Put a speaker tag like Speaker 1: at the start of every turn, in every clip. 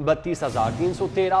Speaker 1: 32,313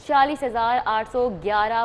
Speaker 2: 46,811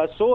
Speaker 3: 100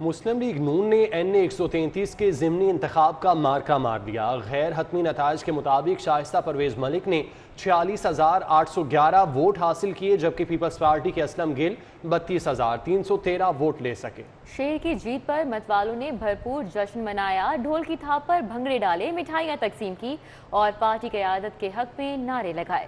Speaker 1: مسلم league نون نے NA 133 کے ضمنی انتخاب کا مارکہ مار دیا۔ غیر حتمی نتائج کے مطابق شائستہ پرویز ملک نے 46,811 ووٹ حاصل کیے، جبکہ پیپلز پارٹی کے اسلم گل 32,313 ووٹ لے سکے۔
Speaker 2: شیر کی جیت پر مت والوں نے بھرپور جشن منایا، ڈھول کی تھاپ پر بھنگڑے ڈالے، مٹھائیاں تقسیم کی اور پارٹی قیادت کے حق میں نعرے لگائے۔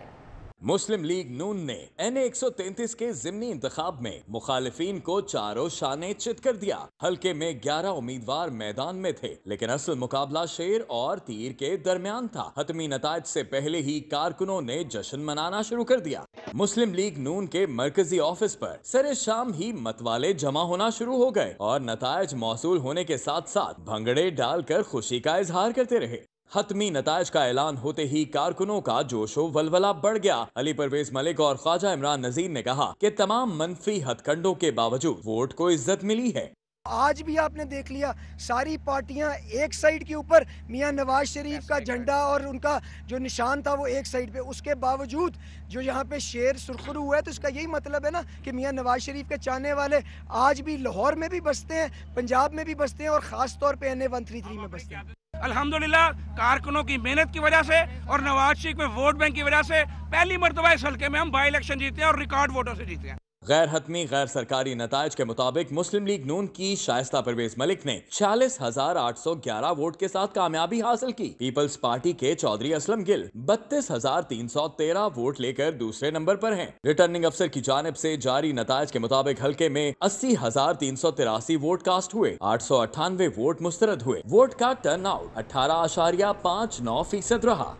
Speaker 4: مسلم لیگ نون نے NA 133 کے ضمنی انتخاب میں مخالفین کو چاروں شانے چت کر دیا۔ حلقے میں 11 امیدوار میدان میں تھے، لیکن اصل مقابلہ شیر اور تیر کے درمیان تھا۔ حتمی نتائج سے پہلے ہی کارکنوں نے جشن منانا شروع کر دیا۔ مسلم لیگ نون کے مرکزی آفس پر سر شام ہی مت والے جمع ہونا شروع ہو گئے اور نتائج موصول ہونے کے ساتھ ساتھ بھنگڑے ڈال کر خوشی کا اظہار کرتے رہے۔ حتمی نتائج کا اعلان ہوتے ہی کارکنوں کا جوش و ولولہ بڑھ گیا۔ علی پرویز ملک اور خواجہ عمران نذیر نے کہا کہ تمام منفی ہتھ کنڈوں کے باوجود ووٹ کو عزت ملی ہے۔
Speaker 5: آج بھی آپ نے دیکھ لیا، ساری پارٹیاں ایک سائیڈ کے اوپر، میاں نواز شریف کا جھنڈا اور ان کا جو نشان تھا وہ ایک سائیڈ پہ، اس کے باوجود جو یہاں پہ شیر سرخرو ہوا ہے، تو اس کا یہی مطلب ہے نا کہ میاں نواز شریف کے چاہنے والے آج بھی لاہور میں بھی بستے ہیں، پنجاب میں بھی بستے ہیں اور خاص طور پہ NA 133 میں بستے ہیں۔
Speaker 6: الحمدللہ کارکنوں کی محنت کی وجہ سے اور نواز شریف میں ووٹ بینک کی وجہ سے پہلی مرتبہ اس حلقے میں ہم بائی الیکشن جیتے ہیں اور ریکارڈ ووٹوں سے جیتے ہیں۔
Speaker 4: غیر حتمی غیر سرکاری نتائج کے مطابق مسلم لیگ نون کی شائستہ پرویز ملک نے 46,811 ووٹ کے ساتھ کامیابی حاصل کی۔ پیپلز پارٹی کے چودھری اسلم گل 32,313 ووٹ لے کر دوسرے نمبر پر ہیں۔ ریٹرننگ افسر کی جانب سے جاری نتائج کے مطابق حلقے میں 80,383 ووٹ کاسٹ ہوئے، 898 ووٹ مسترد ہوئے۔ ووٹ کا ٹرن آؤٹ 18.59% رہا۔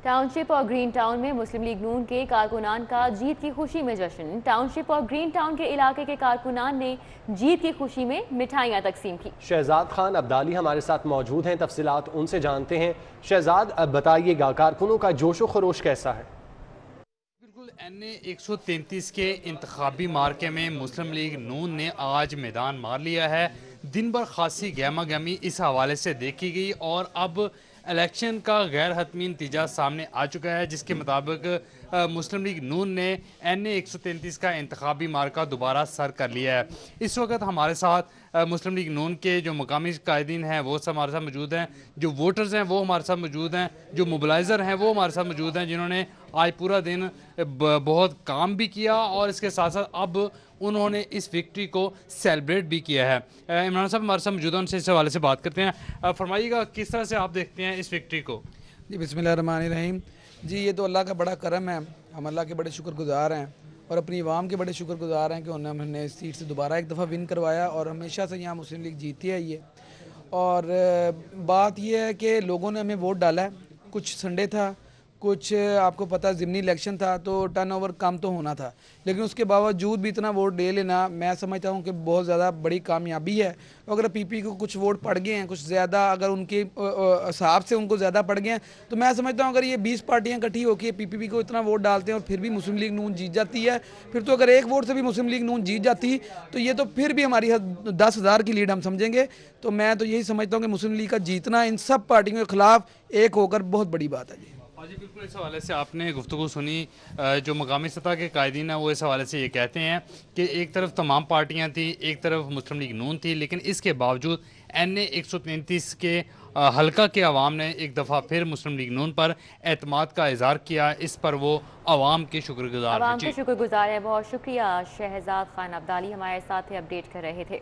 Speaker 2: ٹاؤن شپ اور گرین ٹاؤن میں مسلم لیگ نون کے کارکنان کا جیت کی خوشی میں جشن۔ ٹاؤن شپ اور گرین ٹاؤن کے علاقے کے کارکنان نے جیت کی خوشی میں مٹھائیاں تقسیم کی۔
Speaker 1: شہزاد خان عبدالی ہمارے ساتھ موجود ہیں، تفصیلات ان سے جانتے ہیں۔ شہزاد، اب بتائیے گا کارکنوں کا جوش و خروش کیسا ہے؟
Speaker 7: بالکل NA 133 کے انتخابی مارکے میں مسلم لیگ نون نے آج میدان مار لیا ہے۔ دن بھر خاصی گہما گہمی اس حوالے سے دیکھی گئی اور اب الیکشن کا غیر حتمی نتیجہ سامنے آ چکا ہے، جس کے مطابق مسلم لیگ نون نے NA 133 کا انتخابی مارکہ دوبارہ سر کر لیا ہے۔ اس وقت ہمارے ساتھ مسلم لیگ نون کے جو مقامی قائدین ہیں وہ سب ہمارے ساتھ موجود ہیں، جو ووٹرز ہیں وہ ہمارے ساتھ موجود ہیں، جو موبلائزر ہیں وہ ہمارے ساتھ موجود ہیں، جنہوں نے آج پورا دن بہت کام بھی کیا اور اس کے ساتھ ساتھ اب انہوں نے اس وکٹری کو سیلیبریٹ بھی کیا ہے۔ عمران صاحب ہمارے ساتھ موجود ہیں، ان سے اس حوالے سے بات کرتے ہیں۔ فرمائیے گا کس طرح سے آپ دیکھتے ہیں اس وکٹری کو؟
Speaker 8: جی بسم اللہ الرحمن الرحیم۔ جی یہ تو اللہ کا بڑا کرم ہے، ہم اللہ کے بڑے شکر گزار ہیں اور اپنی عوام کے بڑے شکر گزار ہیں کہ انہوں نے ہمیں اس سیٹ سے دوبارہ ایک دفعہ ون کروایا اور ہمیشہ سے یہاں مسلم لیگ جیتی ہے یہ۔ اور بات یہ ہے کہ لوگوں نے ہمیں ووٹ ڈالا ہے، کچھ سنڈے تھا، کچھ آپ کو پتہ ضمنی الیکشن تھا تو ٹرن اوور کم تو ہونا تھا، لیکن اس کے باوجود بھی اتنا ووٹ لے لینا میں سمجھتا ہوں کہ بہت زیادہ بڑی کامیابی ہے۔ اگر PP کو کچھ ووٹ پڑ گئے ہیں، کچھ زیادہ اگر ان کے حساب سے ان کو زیادہ پڑ گئے ہیں، تو میں سمجھتا ہوں اگر یہ 20 پارٹیاں اکٹھی ہو کے PP کو اتنا ووٹ ڈالتے ہیں اور پھر بھی مسلم لیگ نون جیت جاتی ہے، پھر تو اگر ایک ووٹ سے بھی مسلم لیگ نون جیت جاتی تو یہ تو پھر بھی ہماری 10,000 کی لیڈ ہم سمجھیں گے۔ تو میں تو یہی سمجھتا ہوں کہ مسلم لیگ کا جیتنا ان سب پارٹیوں کے خلاف ایک ہو کر بہت بڑی بات ہے۔
Speaker 7: جی بالکل، اس حوالے سے آپ نے گفتگو سنی، جو مقامی سطح کے قائدین ہیں وہ اس حوالے سے یہ کہتے ہیں کہ ایک طرف تمام پارٹیاں تھیں، ایک طرف مسلم لیگ نون تھی، لیکن اس کے باوجود NA 133 کے حلقہ کے عوام نے ایک دفعہ پھر مسلم لیگ نون پر اعتماد کا اظہار کیا، اس پر وہ عوام کے شکر گزار ہیں۔
Speaker 2: عوام کے شکر گزار ہے، بہت شکریہ۔ شہزاد خان عبدالی ہمارے ساتھ اپڈیٹ کر رہے تھے۔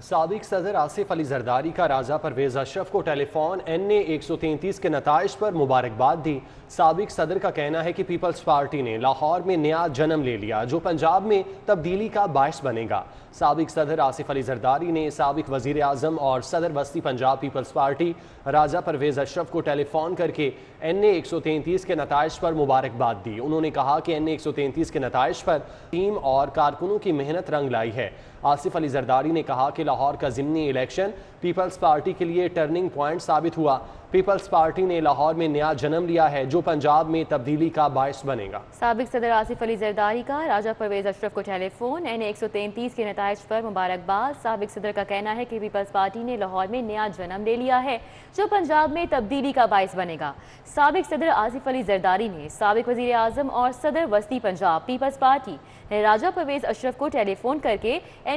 Speaker 1: سابق صدر آصف علی زرداری کا راجہ پرویز اشرف کو ٹیلی فون NA 133 کے نتائج پر مبارکباد دی۔ سابق صدر کا کہنا ہے کہ پیپلز پارٹی نے لاہور میں نیا جنم لے لیا جو پنجاب میں تبدیلی کا باعث بنے گا۔ سابق صدر آصف علی زرداری نے سابق وزیر اعظم اور صدر وسطی پنجاب پیپلز پارٹی راجہ پرویز اشرف کو ٹیلی فون کر کے NA 133 کے نتائج پر مبارکباد دی۔ انہوں نے کہا کہ NA 133 کے نتائج پر ٹیم اور کارکنوں کی محنت رنگ لائی ہے۔ آصف علی زرداری نے کہا کہ لاہور کا ضمنی الیکشن پیپلز پارٹی کے لیے ٹرننگ پوائنٹ ثابت ہوا۔ پیپلز پارٹی نے لاہور میں نیا جنم لیا ہے جو پنجاب میں تبدیلی کا باعث بنے گا۔
Speaker 2: سابق صدر آصف علی زرداری کا راجہ پرویز اشرف کو ٹیلی فون، NA 133 کے نتائج پر مبارکباد۔ سابق صدر کا کہنا ہے کہ پیپلز پارٹی نے لاہور میں نیا جنم لے لیا ہے جو پنجاب میں تبدیلی کا باعث بنے گا۔ سابق صدر آصف علی زرداری نے سابق وزیر اعظم اور صدر وسطی پنجاب پیپلز پارٹی راجہ پرویز اشرف کو ٹیلی فون کر کے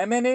Speaker 4: MNA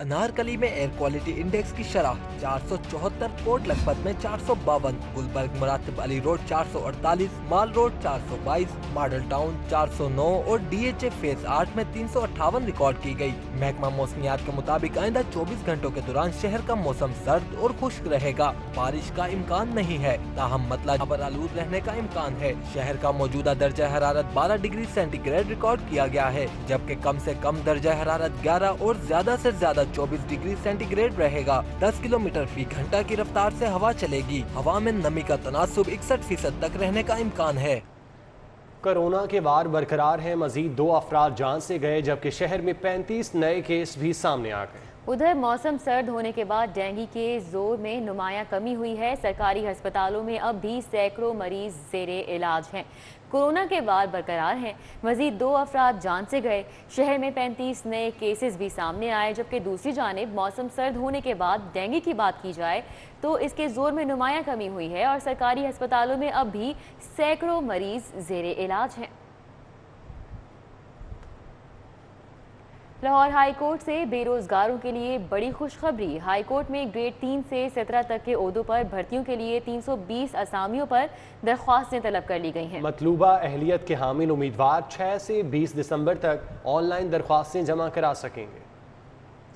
Speaker 9: انارکلی میں ایئر کوالٹی انڈیکس کی شرح 474، کوٹ لکھپت میں 452، گلبرگ مراتب علی روڈ 448، مال روڈ 422، ماڈل ٹاؤن 409 اور ڈی ایچ اے فیز 8 میں 358 ریکارڈ کی گئی۔ محکمہ موسمیات کے مطابق آئندہ 24 گھنٹوں کے دوران شہر کا موسم سرد اور خشک رہے گا، بارش کا امکان نہیں ہے، تاہم مطلع ابرآلود رہنے کا امکان ہے۔ شہر کا موجودہ درجہ حرارت 12 ڈگری سینٹی گریڈ ریکارڈ کیا گیا ہے، جبکہ کم سے کم درجہ حرارت 11 اور زیادہ سے زیادہ 24 ڈگری سینٹی گریڈ رہے گا۔ 10 کلومیٹر فی گھنٹہ کی رفتار سے ہوا چلے گی۔ ہوا میں نمی کا تناسب 61% تک رہنے کا امکان ہے۔
Speaker 1: کورونا کے وار برقرار ہیں، مزید 2 افراد جان سے گئے، جبکہ شہر میں 35 نئے کیس بھی سامنے آ گئے۔
Speaker 2: ادھر موسم سرد ہونے کے بعد ڈینگی کے زور میں نمایاں کمی ہوئی ہے۔ سرکاری ہسپتالوں میں اب بھی سینکڑوں مریض زیر علاج ہیں۔ کورونا کے وار برقرار ہیں، مزید 2 افراد جان سے گئے۔ شہر میں 35 نئے کیسز بھی سامنے آئے، جبکہ دوسری جانب موسم سرد ہونے کے بعد ڈینگی کی بات کی جائے تو اس کے زور میں نمایاں کمی ہوئی ہے اور سرکاری ہسپتالوں میں اب بھی سینکڑوں مریض زیر علاج ہیں۔ لاہور ہائی کورٹ سے بے روزگاروں کے لیے بڑی خوشخبری۔ ہائی کورٹ میں گریڈ 3 سے 17 تک کے عہدوں پر بھرتیوں کے لیے 320 اسامیوں پر درخواستیں طلب کر لی گئی ہیں۔
Speaker 1: مطلوبہ اہلیت کے حامل امیدوار 6 سے 20 دسمبر تک آن لائن درخواستیں جمع کرا سکیں گے۔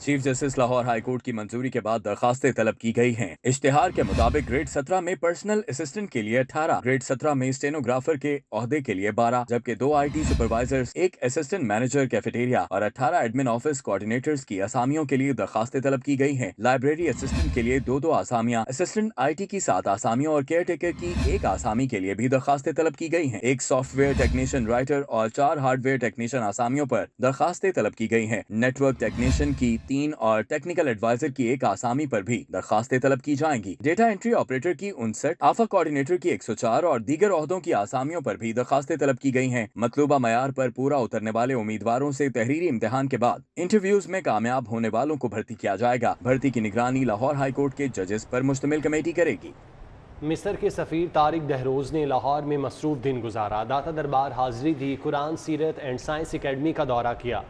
Speaker 4: Chief justice Lahore high court کی منظوری کے بعد درخواستیں طلب کی گئی ہیں۔ اشتہار کے مطابق گریڈ 17 میں پرسنل اسسٹنٹ کے لیے 18، گریڈ 17 میں اسٹینوگرافر کے عہدے کے لیے 12، جبکہ 2 I T supervisors, 1 assistant manager cafeteria اور 18 ایڈمن آفس کوآرڈینیٹرز کی اسامیوں کے لیے درخواستیں طلب کی گئی ہیں۔ لائبریری اسسٹنٹ کے لیے 2 اسامیاں، اسسٹنٹ آئی ٹی کی 7 اسامیوں اور کیئر ٹیکر کی 1 اسامی کے لیے بھی درخواستیں طلب کی گئی ہیں۔ 1 سافٹ ویئر ٹیکنیشین رائٹر اور 4 ہارڈ ویئر ٹیکنیشین اسامیوں پر درخواستیں طلب کی گئی ہیں۔ نیٹ ورک ٹیکنیشین کی 3 اور ٹیکنیکل ایڈوائزر کی 1 آسامی پر بھی درخواستیں طلب کی جائیں گی۔ ڈیٹا انٹری آپریٹر کی 59، آفا کوآرڈینیٹر کی 104 اور دیگر عہدوں کی آسامیوں پر بھی درخواستیں طلب کی گئی ہیں۔ مطلوبہ معیار پر پورا اترنے والے امیدواروں سے تحریری امتحان کے بعد انٹرویوز میں کامیاب ہونے والوں کو بھرتی کیا جائے گا۔ بھرتی کی نگرانی لاہور ہائی کورٹ کے ججز پر مشتمل کمیٹی کرے گی۔
Speaker 1: مصر کے سفیر طارق دہروز نے لاہور میں مصروف دن گزارا، داتا دربار حاضری دی، قرآن سیرت اینڈ سائنس اکیڈمی کا دورہ کیا،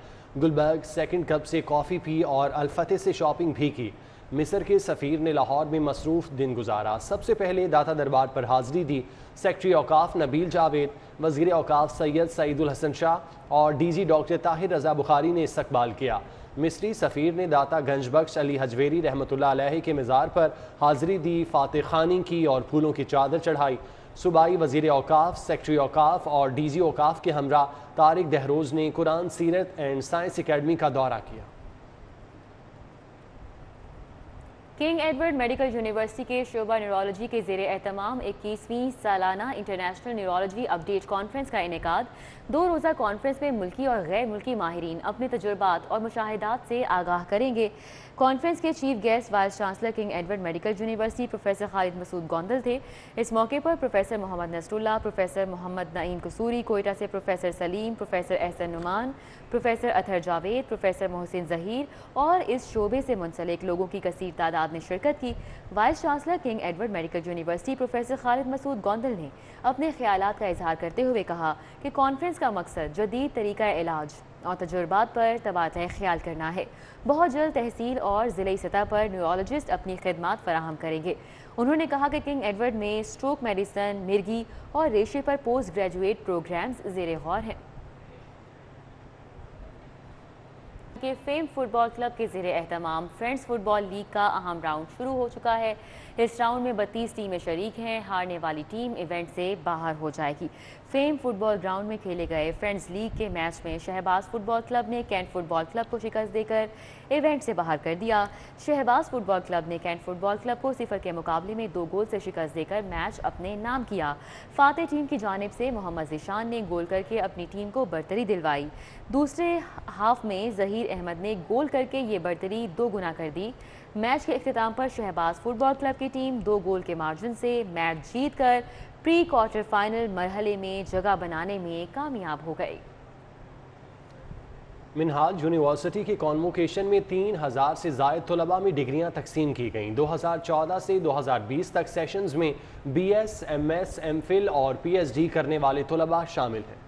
Speaker 1: گلبرگ سیکنڈ کپ سے کافی پی اور الفتح سے شاپنگ بھی کی۔ مصر کے سفیر نے لاہور میں مصروف دن گزارا، سب سے پہلے داتا دربار پر حاضری دی۔ سیکٹری اوقاف نبیل جاوید، وزیر اوقاف سید سعید الحسن شاہ اور ڈی جی ڈاکٹر طاہر رضا بخاری نے استقبال کیا۔ مصری سفیر نے داتا گنج بخش علی حجویری رحمۃ اللہ علیہ کے مزار پر حاضری دی، فاتح خوانی کی اور پھولوں کی چادر چڑھائی۔ صوبائی وزیر اوقاف، سیکٹری اوقاف اور ڈی جی اوقاف کے ہمراہ طارق دہروز نے قرآن سیرت اینڈ سائنس اکیڈمی کا دورہ کیا۔
Speaker 2: کنگ ایڈورڈ میڈیکل یونیورسٹی کے شعبہ نیورولوجی کے زیر اہتمام 21ویں سالانہ انٹرنیشنل نیورولوجی اپ ڈیٹ کانفرنس کا انعقاد۔ 2 روزہ کانفرنس میں ملکی اور غیر ملکی ماہرین اپنے تجربات اور مشاہدات سے آگاہ کریں گے۔ کانفرنس کے chief guest vice chancellor King Edward medical university professor Khalid Masood Gondal تھے۔ اس موقع پر professor Muhammad Nasrullah, professor Muhammad Naeem Kasuri, Quetta سے professor Saleem, professor Ahsan Noman, professor Athar Javed, professor Mohsin Zaheer اور اس شعبے سے منسلک لوگوں کی کثیر تعداد نے شرکت کی۔ Vice chancellor King Edward medical university professor Khalid Masood Gondal نے اپنے خیالات کا اظہار کرتے ہوئے کہا کہ کانفرنس کا مقصد جدید طریقہ علاج اور تجربات پر تبادلہ خیال کرنا ہے۔ بہت جلد تحصیل اور ضلعی سطح پر نیورولوجسٹ اپنی خدمات فراہم کریں گے۔ انہوں نے کہا کہ کنگ ایڈورڈ میں اسٹروک میڈیسن، مرگی اور ریشے پر پوسٹ گریجویٹ پروگرامز زیر غور ہیں۔ کہ فیم فٹ بال کلب کے زیر اہتمام فرینڈز فٹ بال لیگ کا اہم راؤنڈ شروع ہو چکا ہے۔ اس راؤنڈ میں 32 ٹیمیں شریک ہیں۔ ہارنے والی ٹیم ایونٹ سے باہر ہو جائے گی۔ فیم فٹ بال گراؤنڈ میں کھیلے گئے فرینڈز لیگ کے میچ میں شہباز فٹ بال کلب نے کینٹ فٹ بال کلب کو شکست دے کر ایونٹ سے باہر کر دیا۔ شہباز فٹ بال کلب نے کینٹ فٹ بال کلب کو 0 کے مقابلے میں 2 گول سے شکست دے کر میچ اپنے نام کیا۔ فاتح ٹیم کی جانب سے محمد ذیشان نے گول کر کے اپنی ٹیم کو برتری دلوائی۔ دوسرے ہاف میں ظہیر احمد نے گول کر کے یہ برتری 2 گنا کر دی۔ میچ کے اختتام پر شہباز فٹ بال کلب کی ٹیم 2 گول کے مارجن سے میچ جیت کر پری کوارٹر فائنل مرحلے میں جگہ بنانے میں کامیاب ہو گئی۔
Speaker 1: منہاج یونیورسٹی کی کانووکیشن میں 3000 سے زائد طلباء میں ڈگریاں تقسیم کی گئیں۔ 2014 سے 2020 تک سیشنز میں B S, M S, M Phil اور پی ایچ ڈی کرنے والے طلباء شامل ہیں۔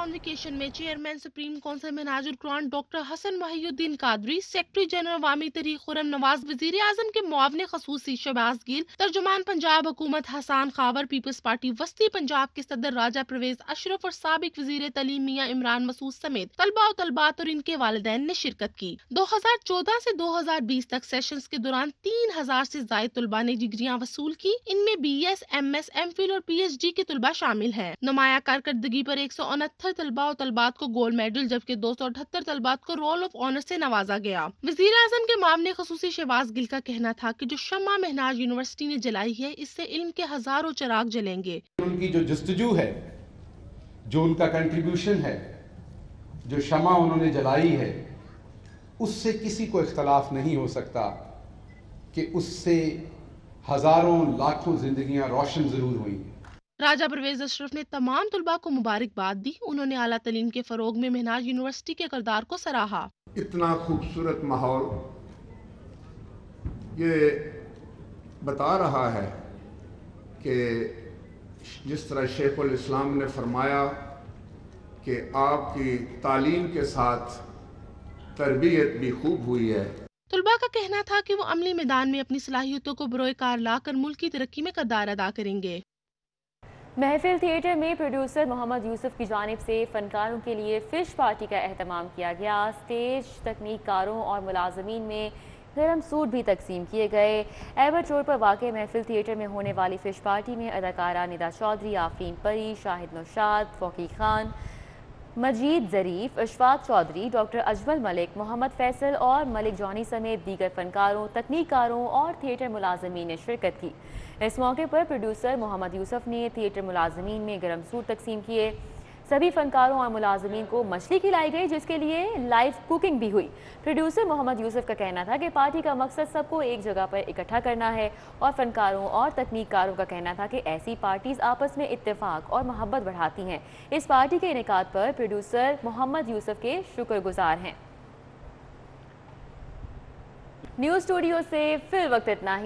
Speaker 10: کانویکیشن میں چیئرمین سپریم کونسل منہاج القرآن ڈاکٹر حسن محی الدین قادری، سیکرٹری جنرل عوامی تحریک خرم نواز، وزیر اعظم کے معاون خصوصی شہباز گیل، ترجمان پنجاب حکومت حسان خاور، پیپلز پارٹی وسطی پنجاب کے صدر راجہ پرویز اشرف اور سابق وزیر تعلیم میاں عمران مسعود سمیت طلباء و طالبات اور ان کے والدین نے شرکت کی۔ 2014 سے 2020 تک سیشنز کے دوران 3000 سے زائد طلباء نے ڈگریاں وصول کی، ان میں B S, M S, M Phil اور پی ایچ ڈی کے طلباء شامل ہیں۔ نمایاں کارکردگی پر 169 طلباء و طالبات کو گولڈ میڈل جبکہ 278 طلبات کو رول آف آنر سے نوازا گیا۔ وزیر اعظم کے معاون خصوصی شہباز گل کا کہنا تھا کہ جو شمع مہناج یونیورسٹی نے جلائی ہے، اس سے علم کے ہزاروں چراغ جلیں گے۔
Speaker 11: ان کی جو جستجو ہے، جو ان کا کنٹریبیوشن ہے، جو شمع انہوں نے جلائی ہے، اس سے کسی کو اختلاف نہیں ہو سکتا کہ اس سے ہزاروں لاکھوں زندگیاں روشن ضرور ہوئی ہیں۔
Speaker 10: راجہ پرویز اشرف نے تمام طلباء کو مبارکباد دی۔ انہوں نے اعلیٰ تعلیم کے فروغ میں مہناج یونیورسٹی کے کردار کو سراہا۔
Speaker 12: اتنا خوبصورت ماحول یہ بتا رہا ہے کہ جس طرح شیخ الاسلام نے فرمایا کہ آپ کی تعلیم کے ساتھ تربیت بھی خوب ہوئی ہے۔
Speaker 10: طلباء کا کہنا تھا کہ وہ عملی میدان میں اپنی صلاحیتوں کو بروئے کار لا کر ملک کی ترقی میں کردار ادا کریں گے۔
Speaker 2: محفل تھیٹر میں پروڈیوسر محمد یوسف کی جانب سے فنکاروں کے لیے فش پارٹی کا اہتمام کیا گیا۔ اسٹیج تکنیک کاروں اور ملازمین میں گرم سوٹ بھی تقسیم کیے گئے۔ ایبٹ روڈ پر واقع محفل تھیٹر میں ہونے والی فش پارٹی میں اداکارہ ندا چودھری، آفرین پری، شاہد نوشاد، فوقی خان، مجید ظریف، اشفاق چودھری، ڈاکٹر اجمل ملک، محمد فیصل اور ملک جانی سمیت دیگر فنکاروں، تکنیک کاروں اور تھیٹر ملازمین نے شرکت کی۔ اس موقع پر پروڈیوسر محمد یوسف نے تھیٹر ملازمین میں گرم سوٹ تقسیم کیے۔ سبھی فنکاروں اور ملازمین کو مچھلی کھلائی گئی جس کے لیے لائیو کوکنگ بھی ہوئی۔ پروڈیوسر محمد یوسف کا کہنا تھا کہ پارٹی کا مقصد سب کو ایک جگہ پر اکٹھا کرنا ہے اور فنکاروں اور تکنیک کاروں کا کہنا تھا کہ ایسی پارٹیز آپس میں اتفاق اور محبت بڑھاتی ہیں۔ اس پارٹی کے انعقاد پر پروڈیوسر محمد یوسف کے شکر گزار ہیں۔ نیوز اسٹوڈیو سے فی الوقت اتنا ہی۔